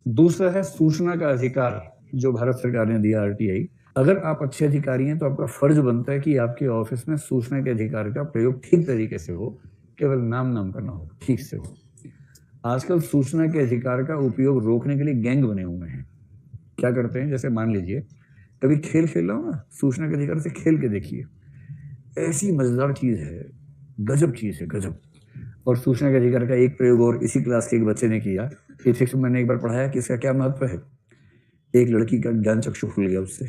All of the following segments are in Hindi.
दूसरा है सूचना का अधिकार जो भारत सरकार ने दिया, आरटीआई। अगर आप अच्छे अधिकारी हैं तो आपका फर्ज बनता है कि आपके ऑफिस में सूचना के अधिकार का प्रयोग ठीक तरीके से हो, केवल नाम का ना हो, ठीक से हो। आजकल सूचना के अधिकार का उपयोग रोकने के लिए गैंग बने हुए हैं। क्या करते हैं, जैसे मान लीजिए कभी खेल खेल रहा हूँ ना, सूचना के अधिकार से खेल के देखिए, ऐसी मजेदार चीज है, गजब चीज है, गजब। और सूचना के अधिकार का एक प्रयोग और इसी क्लास के एक बच्चे ने किया। इथिक्स में मैंने एक बार पढ़ाया कि इसका क्या महत्व है। एक लड़की का ज्ञान चक्षु खुल गया उससे,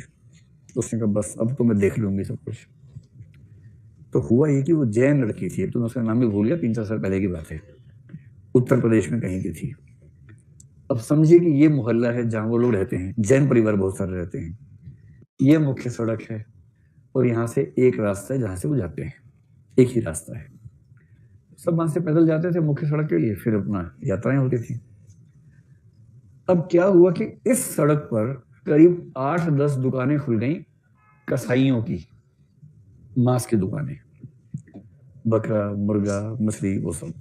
उसने कहा बस अब तो मैं देख लूंगी सब कुछ। तो हुआ ये कि वो जैन लड़की थी, तो मैं उसका नाम भी भूल गया, 3-4 साल पहले की बात है, उत्तर प्रदेश में कहीं की थी। अब समझिए कि ये मोहल्ला है जहां वो लोग रहते हैं, जैन परिवार बहुत सारे रहते हैं। ये मुख्य सड़क है और यहाँ से एक रास्ता है जहां से वो जाते हैं, एक ही रास्ता है। सब वहां से पैदल जाते थे मुख्य सड़क के लिए, फिर अपना यात्राएं होती थी। अब क्या हुआ कि इस सड़क पर करीब 8-10 दुकानें खुल गई कसाईयों की, मांस की दुकानें, बकरा, मुर्गा, मछली, वो सब।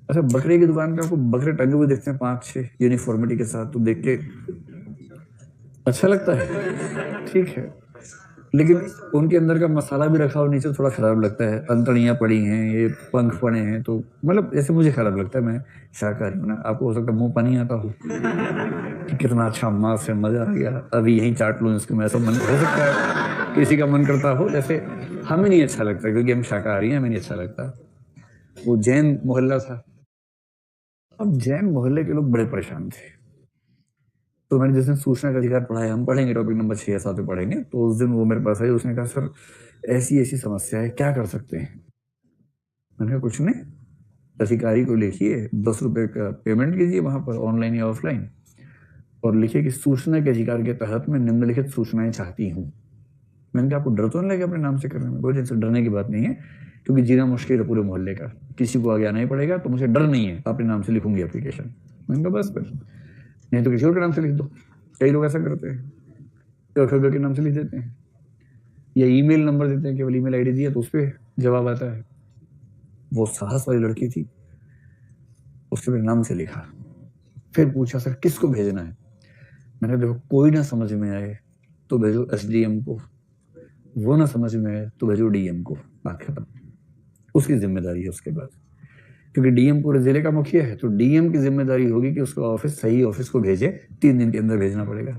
अच्छा, बकरे की दुकान पे आपको बकरे टंगे हुए देखते हैं 5-6 यूनिफॉर्मिटी के साथ, तो देख के अच्छा लगता है, ठीक है, लेकिन उनके अंदर का मसाला भी रखा और नीचे थोड़ा खराब लगता है। अंतड़ियां पड़ी हैं, ये पंख पड़े हैं, तो मतलब ऐसे मुझे खराब लगता है। मैं शाकाहारी हूं ना, आपको हो सकता है मुंह पानी आता हो कि कितना अच्छा मांस है, मजा आ गया, अभी यहीं चाट लूं इसको, मैं ऐसा मन हो सकता है किसी का मन करता हो। जैसे हमें नहीं अच्छा लगता क्योंकि हम शाकाहारी हैं, हमें नहीं अच्छा लगता। वो जैन मोहल्ला था। अब जैन मोहल्ले के लोग बड़े परेशान थे, तो मैंने जिस दिन सूचना का अधिकार पढ़ाया, हम पढ़ेंगे टॉपिक नंबर 6 या 7 में पढ़ेंगे, तो उस दिन वो मेरे पास आई, उसने कहा सर ऐसी ऐसी समस्या है, क्या कर सकते हैं। मैंने कहा कुछ नहीं, अधिकारी को लिखिए, 10 रुपए का पेमेंट कीजिए वहां पर, ऑनलाइन या ऑफलाइन, और लिखिए कि सूचना के अधिकार के तहत मैं निम्नलिखित सूचनाएं चाहती हूँ। मैंने कहा आपको डर तो नहीं लगे अपने नाम से करने में? कोई डरने की बात नहीं है, क्योंकि जीना मुश्किल है पूरे मोहल्ले का, किसी को आगे आना ही पड़ेगा, तो मुझे डर नहीं है, अपने नाम से लिखूंगी एप्लीकेशन। मैंने कहा बस फिर, नहीं तो किसी और के नाम से लिख दो। कई लोग ऐसा करते हैं, घर के नाम से लिख देते हैं, या ईमेल नंबर देते हैं, केवल ईमेल आईडी दिया तो उस पर जवाब आता है। वो साहस वाली लड़की थी, उसके मेरे नाम से लिखा। फिर पूछा सर किसको भेजना है? मैंने देखो कोई ना समझ में आए तो भेजो एसडीएम को, वो ना समझ में आए तो भेजो डीएम को, बात खत्म। उसकी जिम्मेदारी है उसके बाद, क्योंकि डीएम पूरे जिले का मुखिया है, तो डीएम की जिम्मेदारी होगी कि उसका ऑफिस सही ऑफिस को भेजे, 3 दिन के अंदर भेजना पड़ेगा।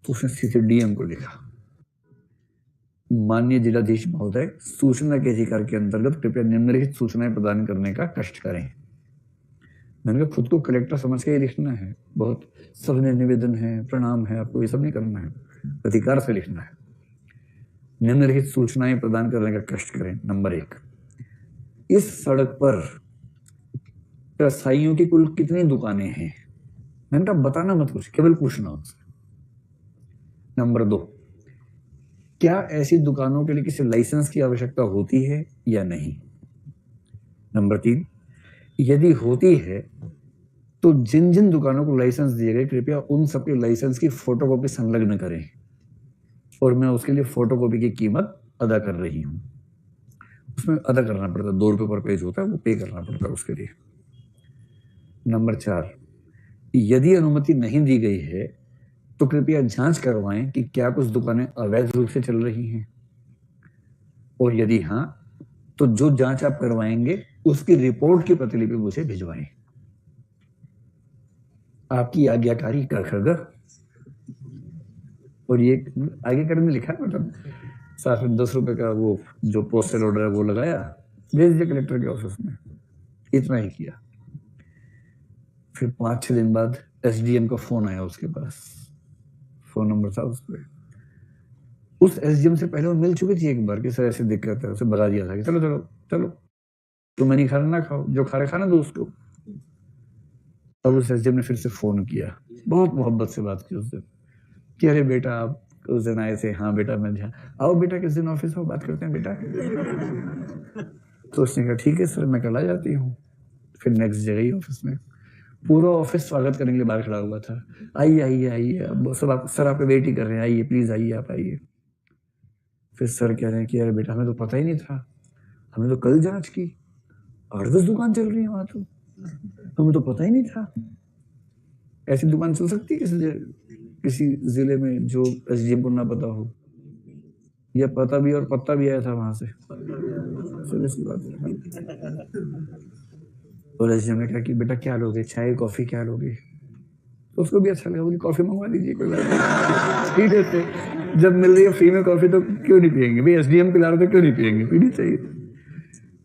तो उसने सीधे डीएम को लिखा, माननीय जिलाधीश महोदय, सूचना के अधिकार के अंतर्गत कृपया निम्नलिखित सूचनाएं प्रदान करने का कष्ट करें। मैंने कहा खुद को कलेक्टर समझ के ही लिखना है, बहुत सविनय निवेदन है, प्रणाम है, आपको ये सब नहीं करना है, अधिकार से लिखना है। निम्नलिखित सूचनाएं प्रदान करने का कष्ट करें। नंबर 1, इस सड़क पर कसाईयों की कुल कितनी दुकानें हैं? मैंने कहा बताना मत कुछ, केवल पूछना उनसे। नंबर 2, क्या ऐसी दुकानों के लिए किसी लाइसेंस की आवश्यकता होती है या नहीं? नंबर 3, यदि होती है तो जिन जिन दुकानों को लाइसेंस दिए गए कृपया उन सबके लाइसेंस की फोटोकॉपी संलग्न करें, और मैं उसके लिए फोटोकॉपी की कीमत अदा कर रही हूं। उसमें अदा करना पड़ता है, 2 रुपए पर पेज होता है, वो पे करना पड़ता है उसके लिए। नंबर 4, यदि अनुमति नहीं दी गई है तो कृपया जांच करवाएं कि क्या कुछ दुकानें अवैध रूप से चल रही हैं, और यदि हाँ तो जो जांच आप करवाएंगे उसकी रिपोर्ट की प्रतिलिपि मुझे भिजवाएं। आपकी आज्ञाकारी कर खरगर। और ये आगे करने लिखा, मतलब साथ में 10 रुपए का वो जो पोस्टल ऑर्डर है वो लगाया, भेज दिया कलेक्टर के ऑफिस में, इतना ही किया। फिर 5-6 दिन बाद एसडीएम का फोन आया उसके पास, फोन नंबर था उस पर। उस एसडीएम से पहले वो मिल चुकी थी एक बार कि सर ऐसे दिक्कत है, उसे बता दिया था कि चलो चलो चलो, तुम्हें नहीं खाना ना खाओ, जो खा रहे खाना दो उसको। अब उस एसडीएम ने फिर से फोन किया, बहुत मोहब्बत से बात की उससे कि अरे बेटा आप उस दिन आए थे, हाँ बेटा मैं ध्यान, आओ बेटा किस दिन ऑफिस में बात करते हैं बेटा। तो उसने कहा ठीक है सर, मैं कल आ जाती हूँ। फिर नेक्स्ट डे गई ऑफिस में, पूरा ऑफिस स्वागत करने के लिए बाहर खड़ा हुआ था, आइए आइए आइए, अब सब आप सर आपका वेट ही कर रहे हैं, आइए प्लीज आइए, आप आइए। फिर सर कह रहे हैं कि अरे बेटा हमें तो पता ही नहीं था, हमने तो कल जांच की, 8-10 दुकान चल रही है वहां, तो हमें तो पता ही नहीं था। ऐसी दुकान चल सकती है किसी जिले में जो एसडीएम को ना पता हो, या पता भी और पत्ता भी आया था वहां से? सीरियसली बात है। और एसडीएम ने कहा कि बेटा क्या लोगे, चाय कॉफी क्या लोगे? तो उसको भी अच्छा लगा, बोली कॉफी मंगवा दीजिए, कोई बात नहीं। पी लेते, जब मिल रही है फ्री में कॉफी तो क्यों नहीं पियेंगे भाई, एसडीएम पिला रहे तो क्यों नहीं पियेंगे, पीनी चाहिए।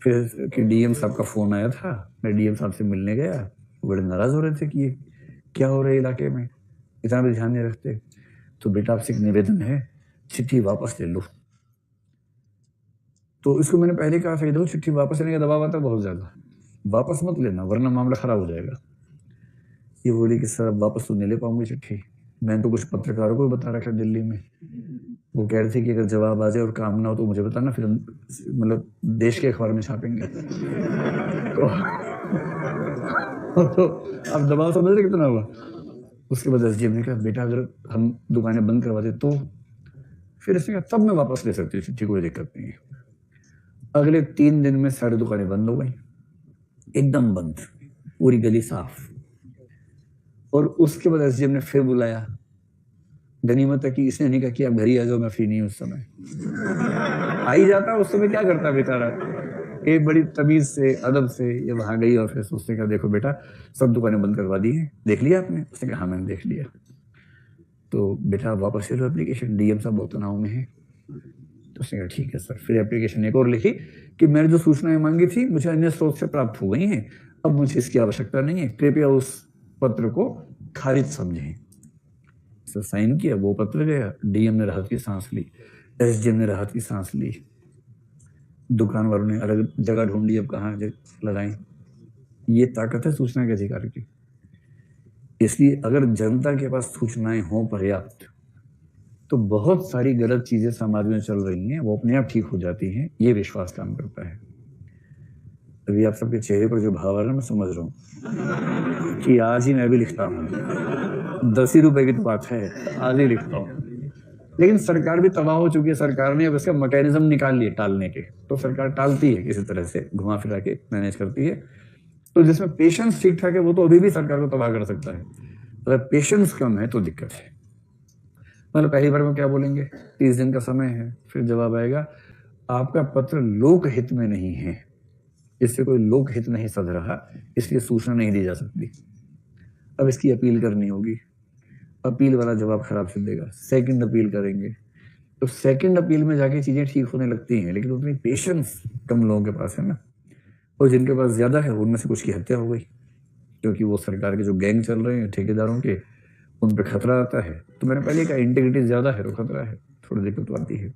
फिर कि डीएम साहब का फोन आया था, मैं डीएम साहब से मिलने गया, बड़े नाराज हो रहे थे कि ये क्या हो रहा है इलाके में, इतना भी ध्यान नहीं रखते। तो बेटा आपसे एक निवेदन है, चिट्ठी वापस ले लो। तो इसको मैंने पहले कहा था, देखो चिट्ठी वापस लेने का दबाव आता है बहुत ज्यादा, वापस मत लेना वरना मामला खराब हो जाएगा। ये बोली कि सर वापस तो नहीं ले पाऊंगी चिट्ठी, मैंने तो कुछ पत्रकारों को बता रखा दिल्ली में, वो कह रहे थे कि अगर जवाब आ जाए और काम ना हो तो मुझे बताना, फिर मतलब देश के अखबार में छापेंगे। तो अब दबाव समझ रहे कितना हुआ। उसके बाद एसडीएम ने कहा बेटा अगर हम दुकानें बंद करवा दे तो, फिर इसने कहा तब मैं वापस ले सकती हूँ चिट्ठी, कोई दिक्कत नहीं है। अगले 3 दिन में सारी दुकानें बंद हो गई, एकदम बंद, पूरी गली साफ। और उसके बाद एसडीएम ने फिर बुलाया, गनीमत है कि इसने नहीं कहा कि आप घर ही आ जाओ, मैं फ्री नहीं हूं उस समय। आ ही जाता उस समय, क्या करता बेचारा, एक बड़ी तमीज से अदब से ये वहां गई और फिर उसने कहा देखो बेटा सब दुकानें बंद करवा दी हैं, देख लिया आपने? उसने कहा हाँ मैंने देख लिया। तो बेटा वापस ले लो एप्लीकेशन, डीएम साहब बहुत तनाव में है। तो उसने कहा ठीक है सर। फिर एप्लीकेशन एक और लिखी कि मैंने जो सूचनाएं मांगी थी मुझे अन्य स्रोत से प्राप्त हो गई हैं, अब मुझे इसकी आवश्यकता नहीं है, कृपया उस पत्र को खारिज समझें। सर साइन किया, वो पत्र गया, डीएम ने राहत की सांस ली, एसडीएम ने राहत की सांस ली, दुकान वालों ने अलग जगह ढूंढ ली अब कहाँ लगाएं। ये ताकत है सूचना के अधिकार की। इसलिए अगर जनता के पास सूचनाएं हो पर्याप्त तो बहुत सारी गलत चीजें समाज में चल रही हैं वो अपने आप ठीक हो जाती हैं, ये विश्वास काम करता है। अभी आप सबके चेहरे पर जो भाव आ रहा है मैं समझ रहा हूँ कि आज ही मैं भी लिखता हूँ, 10 ही रुपए की तो बात है, आज ही लिखता हूँ। लेकिन सरकार भी तबाह हो चुकी है, सरकार ने अब इसका मैकेनिज्म निकाल लिए टालने के, तो सरकार टालती है किसी तरह से, घुमा फिरा के मैनेज करती है। तो जिसमें पेशेंस ठीक ठाक है वो तो अभी भी सरकार को तबाह कर सकता है, अगर पेशेंस कम है तो दिक्कत है। मतलब पहली बार में क्या बोलेंगे, 30 दिन का समय है, फिर जवाब आएगा आपका पत्र लोक हित में नहीं है, इससे कोई लोक हित नहीं सध रहा, इसलिए सूचना नहीं दी जा सकती। अब इसकी अपील करनी होगी, अपील वाला जवाब खराब से देगा, सेकंड अपील करेंगे, तो सेकंड अपील में जाके चीजें ठीक होने लगती हैं, लेकिन उतनी पेशेंस कम लोगों के पास है ना। और जिनके पास ज्यादा है उनमें से कुछ की हत्या हो गई, क्योंकि वो सरकार के जो गैंग चल रहे हैं ठेकेदारों के, उन पर खतरा आता है। तो मैंने पहले कहा इंटीग्रिटी ज्यादा है तो खतरा है, थोड़ी दिक्कत आती है।